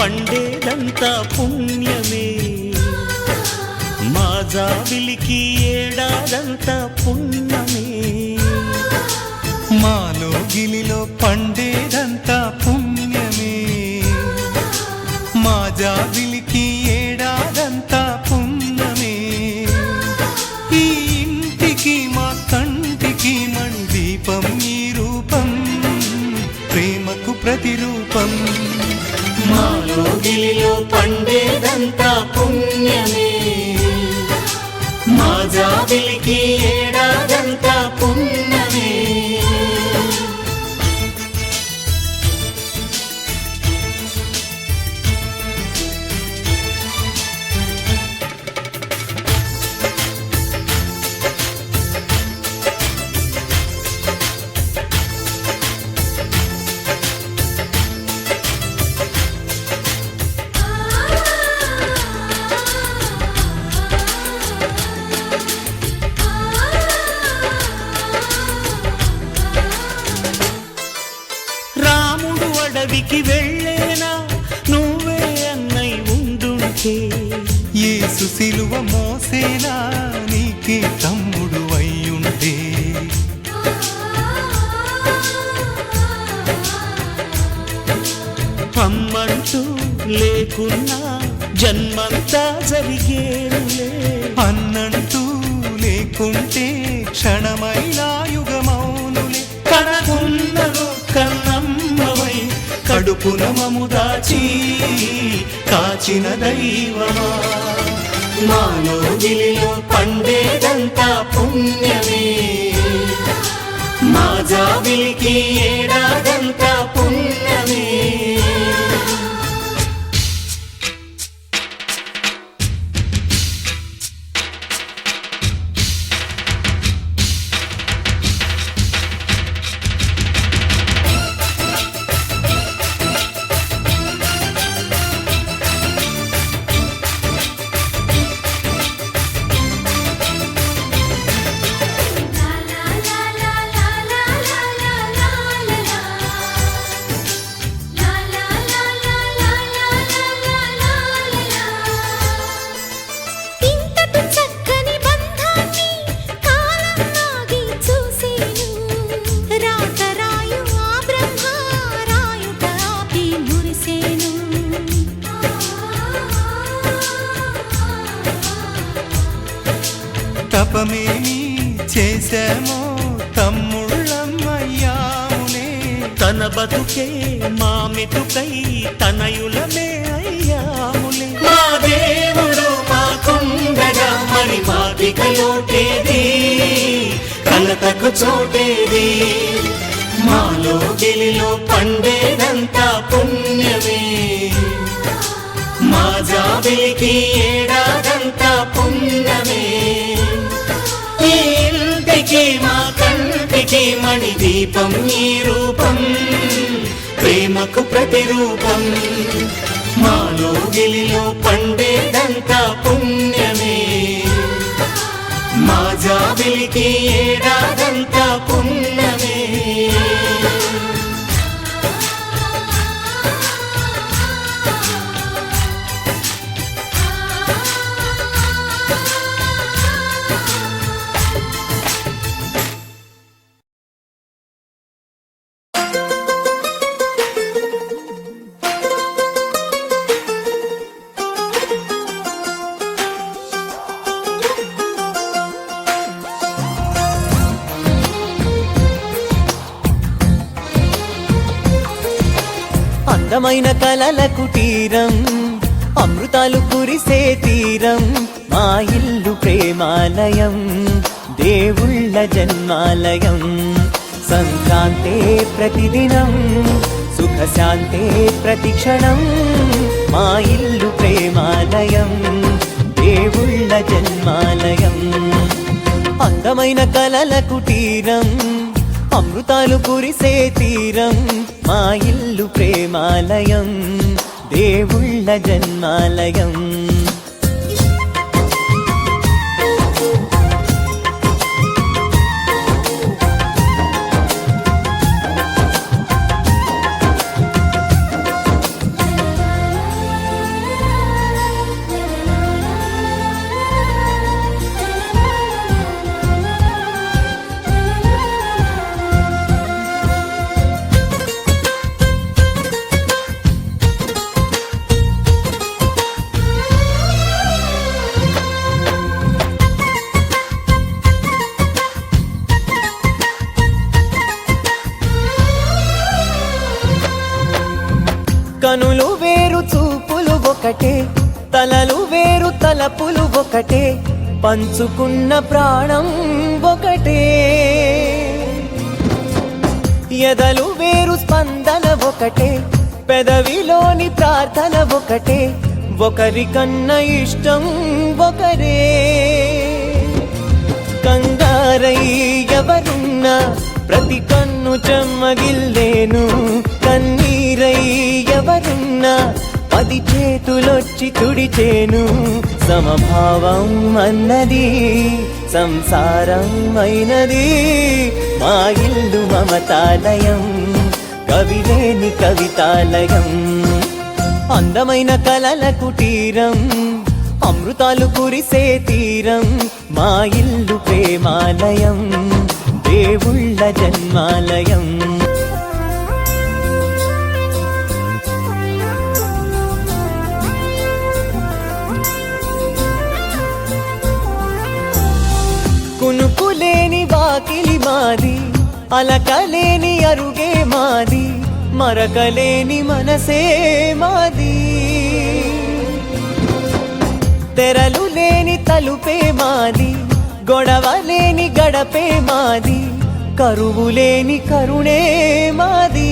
పండేదంతా పుణ్యమే, మా జాబిలికి ఏడాదంతా పుణ్యమే. మాలో గిలిలో పండేదంతా పుణ్యమే, మా జాబిలికి ఏడాదంతా పుణ్యమే. ఈ ఇంటికి మా కంటికి మణి దీపం ఈ రూపం, ప్రేమకు ప్రతిరూపం. మాలో గిలిలో పండేదంతా పుణ్యమే, మా జాబిలికి ఏడాదంతా పుణ్యమే. అడవికి వెళ్ళేనా నువ్వే అన్నై ఉండుంటే, యేసు సిలువ మోసేనా నీకే తమ్ముడు అయ్యుంటే. అమ్మంటూ లేకున్నా జన్మంతా జరిగేనులే, అన్నంటూ లేకుంటే క్షణమైనా యుగమౌనులే. కనకున్నను కన్నమ్మవై కడుపున మము దాచి కాచిన దైవమా. మాలో గిలిలో పండేదంతా పుణ్యమే, మా జాబిలికి ఏడాదంతా పుణ్యమే. తపమేమి చేశామో తమ్ముళ్ళమ్మయ్యాములే, తన బతుకే మా మెతుకై తనయులమే అయ్యాములే. మా దేవుడు మాకుండగా మరి మాదిక లోటేది, కలతకు చోటేది. మాలో గిలిలో పండేదంతా పుణ్యమే, మా జాబిలికి ఏడాదంతా పుణ్యమే. ఈ ఇంటికి మా కంటికి మణి దీపం ఈ రూపం, ప్రేమకు ప్రతిరూపం. మాలో గిలిలో పండేదంతా పుణ్యమే, మా జాబిలికి ఏడాదంతా పుణ్యమే. అందమైన కలల కుటీరం, అమృతాలు కురిసే తీరం, మా ఇల్లు ప్రేమాలయం, దేవుళ్ళ జన్మాలయం. సంక్రాంతే ప్రతిదినం, సుఖశాంతే ప్రతిక్షణం, మా ఇల్లు ప్రేమాలయం, దేవుళ్ళ జన్మాలయం. అందమైన కలల కుటీరం, అమృతాలు కురిసే తీరం, మా ఇల్లు ప్రేమాలయం, దేవుళ్ళ జన్మాలయం. ఒకటే తలలు వేరు తలపులు ఒకటే పంచుకున్న ప్రాణం ఒకటే ఎదలు వేరు స్పందన ఒకటే పెదవిలోని ప్రార్థన ఒకటే ఒకరికన్నా ఇష్టం ఒకరే కంగారై ఎవరున్నా ప్రతి కన్ను చెమ్మగిల్లేను కన్నీరై ఎవరున్నా 10 చేతులొచ్చి తుడిచేను సమభావం అన్నది సంసారం అయినది మా ఇల్లు మమతాలయం కవిలేని కవితాలయం అందమైన కలల కుటీరం అమృతాలు కురిసే తీరం మా ఇల్లు ప్రేమాలయం దేవుళ్ళ జన్మాలయం కునుకులేని వాకిలి మాది అలకలేని అరుగే మాది మరకలేని మనసే మాది తెరలు లేని తలుపే మాది గొడవ లేని గడపే మాది కరువు లేని కరుణే మాది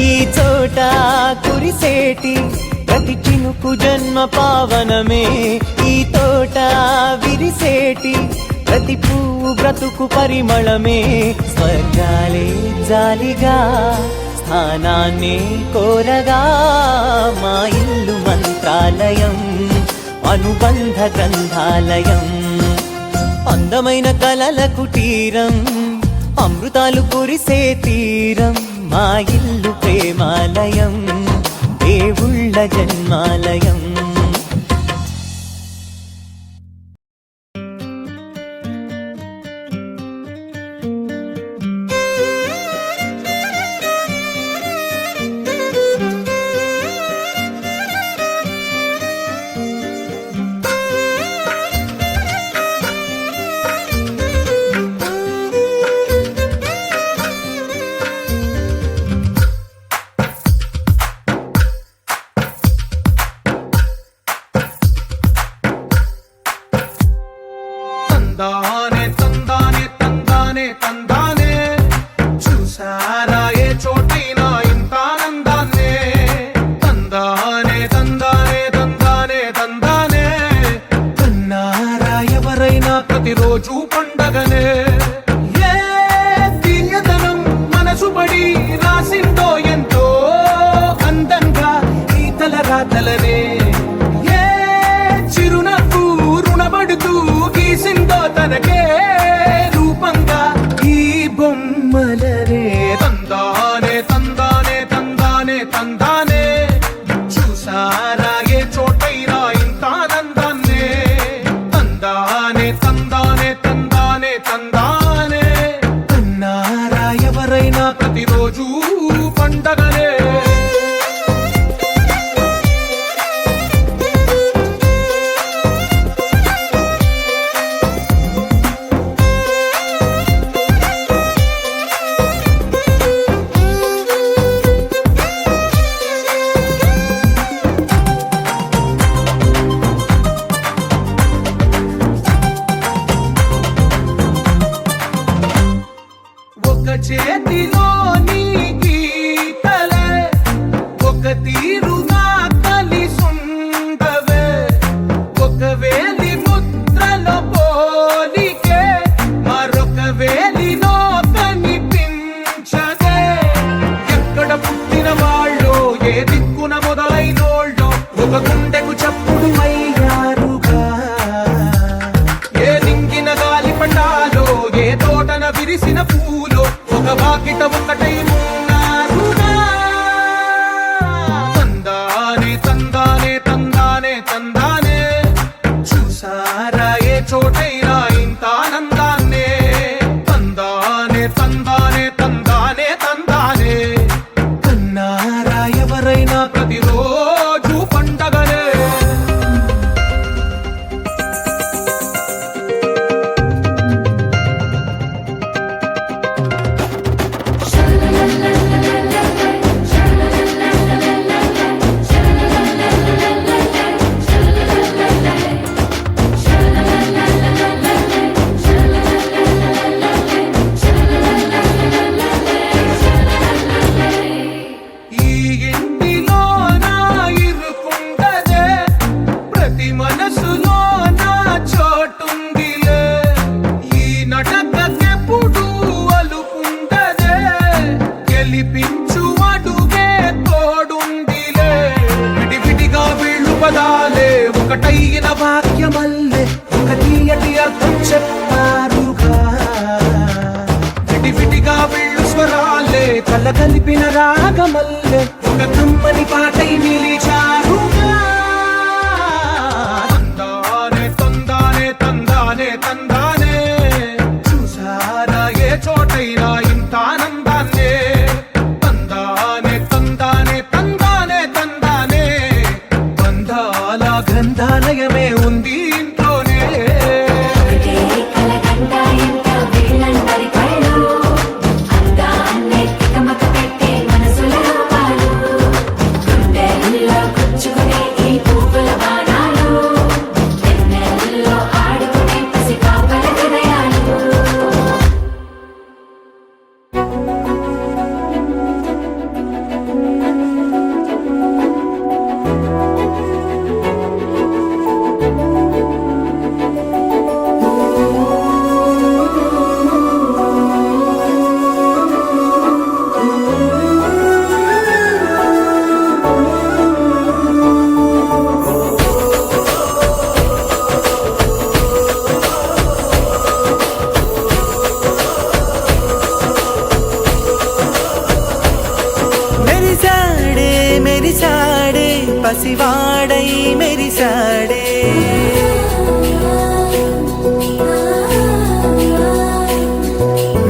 ఈ చోట కురిసేటి ప్రతి చినుకు జన్మ పావనమే ఈ తోట విరిసేటి ప్రతి పువ్వు బ్రతుకు పరిమళమే స్వర్గాలే జాలిగా స్థానాన్ని కోరగా మా ఇల్లు మంత్రాలయం అనుబంధ గ్రంథాలయం అందమైన కలల కుటీరం అమృతాలు కురిసే తీరం మా ఇల్లు ప్రేమాలయం దేవుళ్ళ జన్మాలయం తందానే తందానే తందానే తందానే చూసారా ఏ చోటైనా ఇంత ఆనందాన్నే తందానే తందానే తందానే తందానే కన్నారా ఎవరైనా ప్రతిరోజు పండగనే ఏ తీయదనం మనసు పడి రాసిందో ఎంతో అందంగా ఈ తల రాతలనే ఏ చిరునవ్వు రుణపడుతూ గీసిందో తనకే రూపంగా ఈ బొమ్మలనే తందానే తందానే తందానే తందానే చూసారా ఏ చోటైనా ఇంత ఆనందాన్నే తందానే తందానే తందానే తందానే కన్నారా ఎవరైనా ప్రతిరోజు పండగనే ఒక చేతిలోని గీతలే ఒక తీరుగా కలిసుండవే ఒక వేలి ముద్రలో పోలికే మరొక వేలిలో కనిపించదే ఎక్కడ పుట్టిన వాళ్ళో ఏ దిక్కున మొదలైనోళ్ళో ఒక గుండెకు చప్పుడు అయ్యారుగా ఏ దింగిన గాలి పండాలో ఏ తోటన విరిసిన పూలో ఒక వాకిట ఒకటై ఉన్నారుగా తందానే తందానే తందానే తందానే చూసారా ఏ చోటైనా ఇంత ఆనందాన్నే తందానే తందానే తందానే తందానే కన్నారా ఎవరైనా ప్రతిరోజు పండగనే Sha ఒకటైన వాక్యమల్లే ఒక తీయటి అర్థం చెప్పారుగా విడివిడిగా వెళ్ళు స్వరాలే కల కలిపిన రాగమల్లే ఒక కమ్మని పాటై నిలిచారుగా తందానే తందానే తందానే తందానే చూసారా ఏ చోటైనా ఇంత ఆనందాన్నే తందానే తందానే తందానే తందానే బంధాల గ్రంథాలయమే ఉంది ఇంట్లోనే ఒకటే కలగంట ఎంత వీళ్ళందరి కళ్ళు అందాన్నే తికమక పెట్టే మనసుల రూపాలు గుండెల్లో గుచ్చుకునే ఈ పువ్వుల బాణాలు వెన్నెల్లో ఆడుకునే పసిపాపల హృదయాలు మెరిసాడే మెరిసాడే పసివాడై మెరిసాడే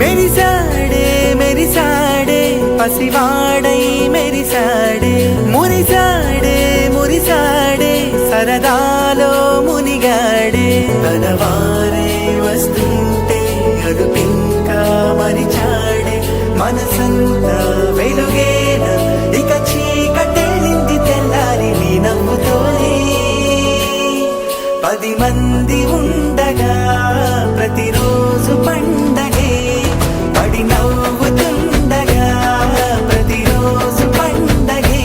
మెరిసాడే మెరిసాడే పసివాడై మెరిసాడే మురిసాడే మురిసాడే సరదాలో మునిగాడే తనవారే వస్తుంటే అదుపింకా మరిచాడే మనసంతా వెలుగేన ఇక చీకటెళ్ళింది తెల్లారి నీ నవ్వుతోనే 10 మంది ఉండగా ప్రతిరోజు పండగే పడి నవ్వుతుండగా ప్రతిరోజు పండగే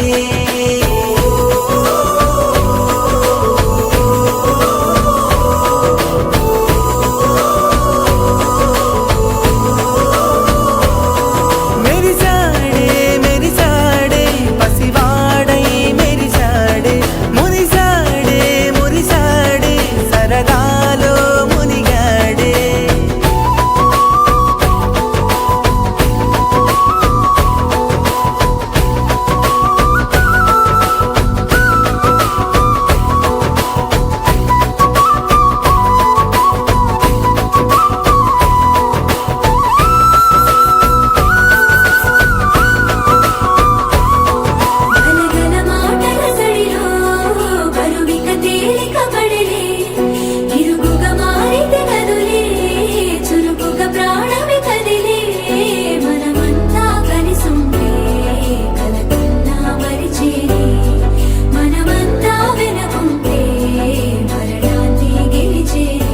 మెరిసాడే మెరిసాడే పసివాడై మెరిసాడే మురిసాడే మురిసాడే సరదాలో మునిగాడే గలగల మాటల సడిలో బరువిక తేలిక పడలే ఇరుగుగా మారితే కదులే చురుకుగా ప్రాణమి కదిలే మనమంతా కలిసుంటే కలకన్నా మరిచేరే మనమంతా వెనకుంటే మరణాన్ని గెలిచేరే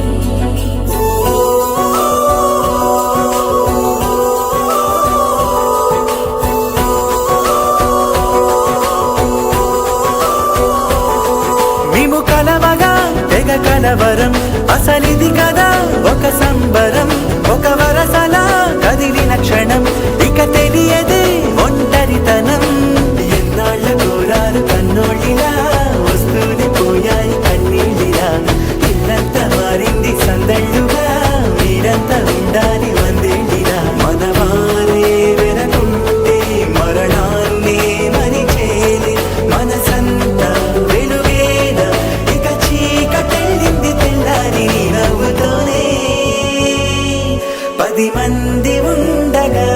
మేము కలవగా తెగ కలవరం అసలిది కదా ఒక సంబరం ఒక వరసలా కదిలిన క్షణం ఇక తెలియదే ఒంటరితనం ఎన్నాళ్ళ కోరారు కన్నోళ్ళిలా వస్తూనే పోయాయి కన్నీళ్ళిలా ఇల్లంతా మారింది సందళ్ళుగా మీరంతా ఉండాలి వందేళ్ళిలా మనవారే వెనకుంటే మరణాన్ని మరిచేలి మనసంతా వెలుగేన ఇక చీకటెళ్ళింది తెల్లారి నీ నవ్వుతోనే 10 మంది ఉండగా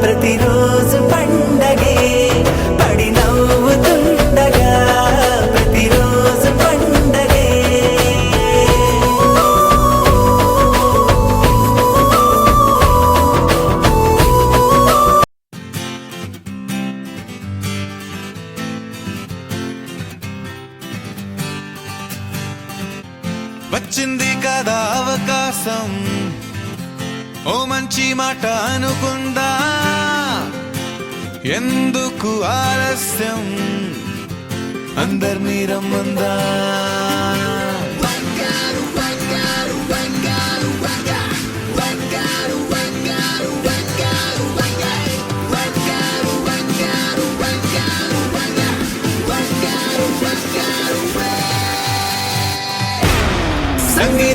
ప్రతిరోజు పండగే పడి నవ్వుతుండగా ప్రతిరోజు పండగే వచ్చింది కదా అవకాశం ఓ మంచి మాట అనుకుందా ఎందుకు ఆలస్యం అందర్నీ రమ్మందా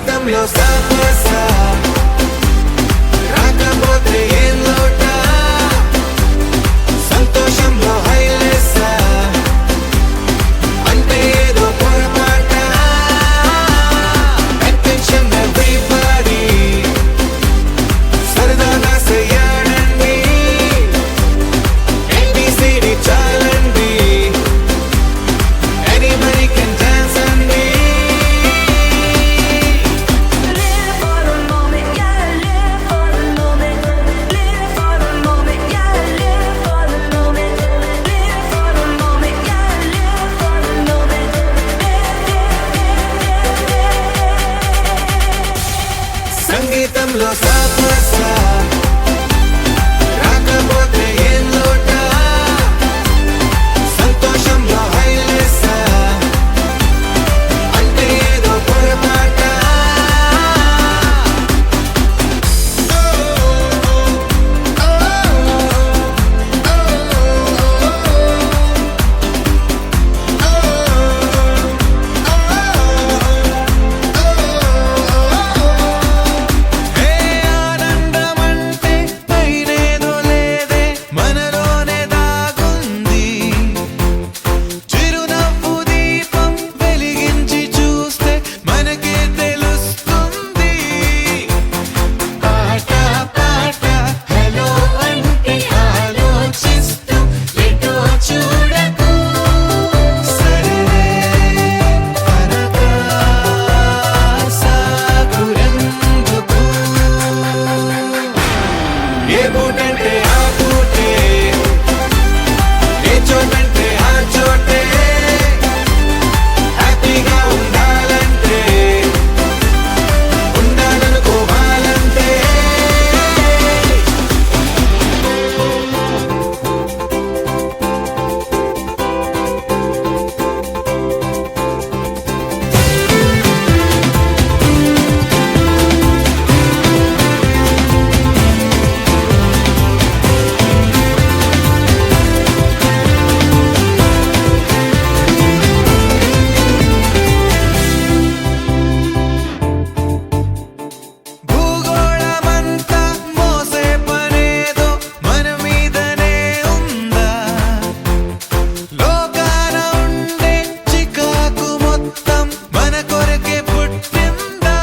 సంగీతంలో సాపసా రాకపోతే ఏం లోట సంతోషంలో హైలెస్సా అంటే ఏదో పొరపాట అటెన్షన్ ఎవ్రీబడీ సరదాగా చెయ్యాడండి ABCD చాలండి anybody can dance అండి Live for the moment, yeah, live for the moment. Live for the moment, yeah, live for the moment. Live for the moment, yeah, live for the moment. సంగీతంలో సాపసా రాకపోతే ఏం లోట సంతోషంలో హైలెస్సా అంటే ఏదో పొరపాట ఏ ఆనందమంటే పైనేదో లేదే మనలోనే దాగుంది చిరునవ్వు దీపం వెలిగించి చూస్తే మనకే తెలుస్తుంది పాట పాట హలో అంటే ఆలోచిస్తూ ఎటో చూడకు సరే అనగా సాగురెందుకు ఏ పూటంటే ఆ పూటే ఏ చోటంటే ఆ చోటే హ్యాపీగా ఉండాలంటే ఉండాలనుకోవాలంటే భూగోళమంతా మోసే పనేదో మన మీదనే ఉందా లోకాన ఉండే చికాకు మొత్తం మన కొరకే పుట్టిందా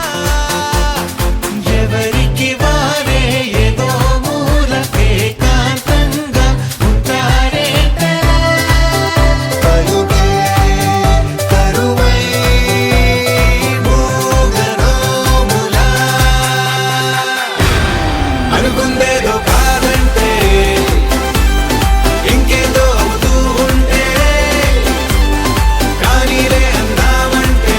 ఎవరికి వారే ఏదో మూలకే కాంతంగా ఉంటారే కలుగే కరువై మోగనోములా అనుకుందేదో కాదంటే ఇంకేదో అవుతూ ఉంటే కానీలే అందామంటే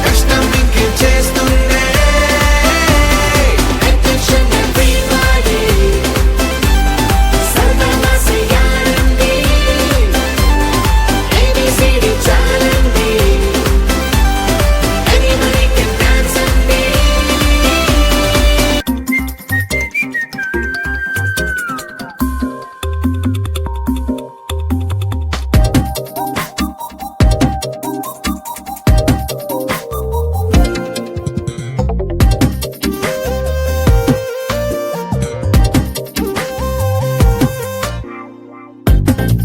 కష్టం ఇంకేం చేస్తుందే Attention everybody, సరదాగా చెయ్యాలండి ABCD చాలండి anybody can dance అండి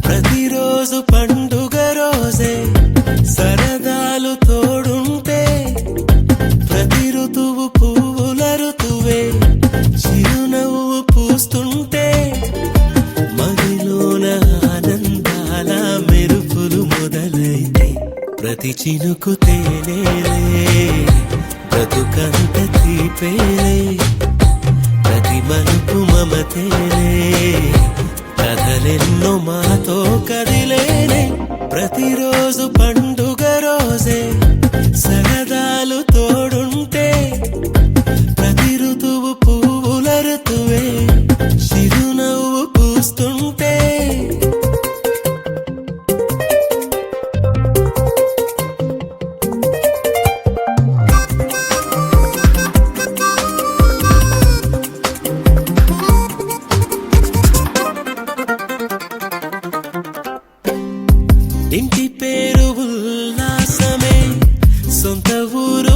ప్రతిరోజు పండుగ రోజే సరదాలు తోడుంటే ప్రతి ఋతువు పువ్వుల ఋతువే చిరునవ్వు పూస్తుంటే మదిలోన ఆనందాల మెరుపులు మొదలైతే ప్రతి చినుకు తేనేలే బ్రతుకంత తీపేలే ప్రతి మలుపు మమతేలే కథలెన్నో మాతో కదిలేనే ప్రతిరోజు పండుగ రోజే సరదాలు తోడుంటే ప్రతి ఋతువు పువ్వుల ఋతువే చిరునవ్వు పూస్తుంటే ఇంటి పేరు ఉల్లాసమే సొంత ఊరు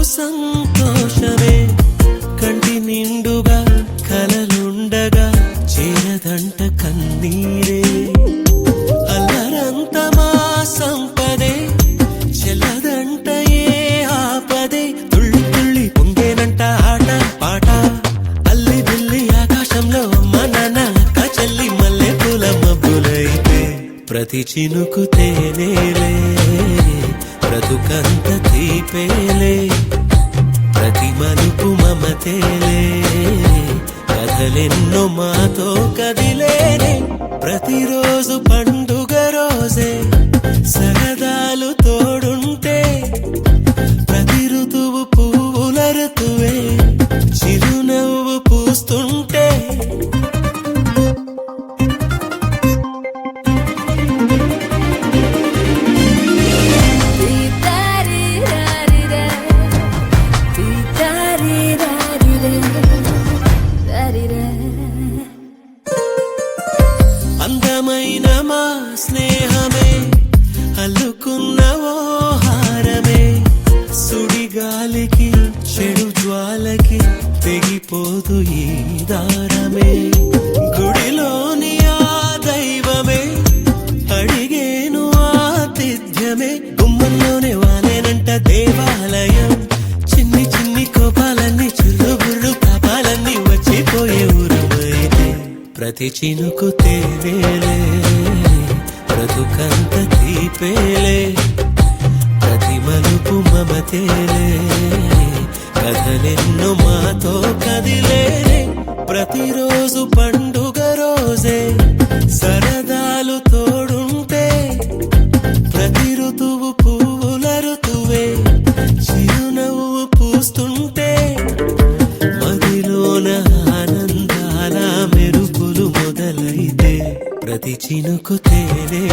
చినుకు తేనేలే బ్రతుకంత తీపేలే ప్రతి మలుపు మమతేలే కథలెన్నో మాతో కదిలేనే ప్రతిరోజు పండుగ రోజే సరదాలు తోడుంటే ప్రతి ఋతువు పువ్వుల ఋతువే చిరునవ్వు పూస్తుంటే అందమైన మా స్నేహమే అల్లుకున్న ఓ హారమే సుడిగాలికి చెడు జ్వాలకి తెగిపోదు ఈ దారమే గుడిలోని ఆ దైవమే అడిగేను ఆతిథ్యమే గుమ్మంలోనే వాలేనంట దేవాలయం చిన్ని చిన్ని కోపాలన్నీ చుర్రుబుర్రు పాపాలన్నీ వచ్చిపోయే ఊరుమైతే ప్రతి చినుకు తేవేలే బ్రతుకంత తీపేలే ప్రతి మలుపు మమతేలే కథలెన్నో మాతో కదిలేనే ప్రతిరోజు పండుగ రోజే సరదాలు తోడుంటే ప్రతి ఋతువు పువ్వుల ఋతువే చిరునవ్వు పూస్తుంటే మదిలోన ఆనందాల మెరుపులు మొదలైతే ప్రతి చినుకు తేలే